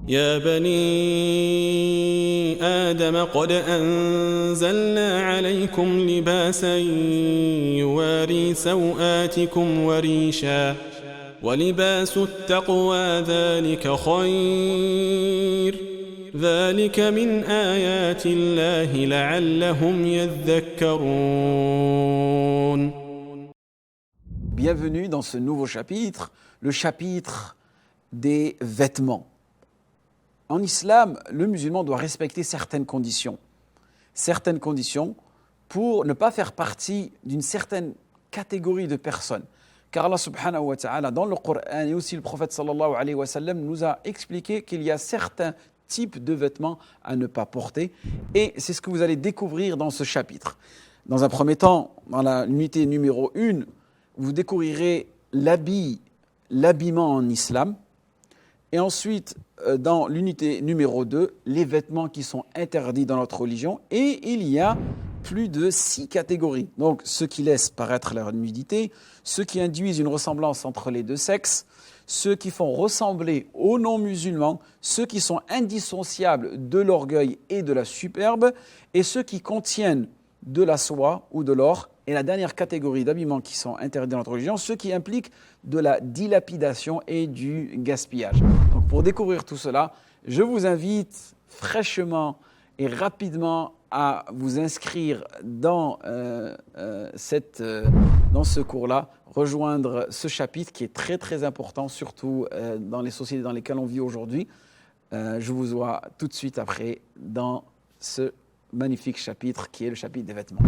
يا بني آدم قد أنزلنا عليكم لباسا يواري سوآتكم وريشا ولباس التقوى ذلك خير ذلك من آيات الله لعلهم يذكرون. Bienvenue dans ce nouveau chapitre, le chapitre des vêtements. En islam, le musulman doit respecter certaines conditions pour ne pas faire partie d'une certaine catégorie de personnes. Car Allah subhanahu wa ta'ala, dans le Coran et aussi le prophète sallallahu alayhi wa sallam, nous a expliqué qu'il y a certains types de vêtements à ne pas porter. Et c'est ce que vous allez découvrir dans ce chapitre. Dans un premier temps, dans l'unité numéro 1, vous découvrirez l'habillement en islam. Et ensuite, dans l'unité numéro 2, les vêtements qui sont interdits dans notre religion. Et il y a plus de 6 catégories. Donc, ceux qui laissent paraître leur nudité, ceux qui induisent une ressemblance entre les deux sexes, ceux qui font ressembler aux non-musulmans, ceux qui sont indissociables de l'orgueil et de la superbe, et ceux qui contiennent de la soie ou de l'or. Et la dernière catégorie d'habillements qui sont interdits dans notre religion, ceux qui impliquent de la dilapidation et du gaspillage. Donc pour découvrir tout cela, je vous invite fraîchement et rapidement à vous inscrire dans ce cours-là, rejoindre ce chapitre qui est très très important, surtout dans les sociétés dans lesquelles on vit aujourd'hui. Je vous vois tout de suite après dans ce magnifique chapitre qui est le chapitre des vêtements.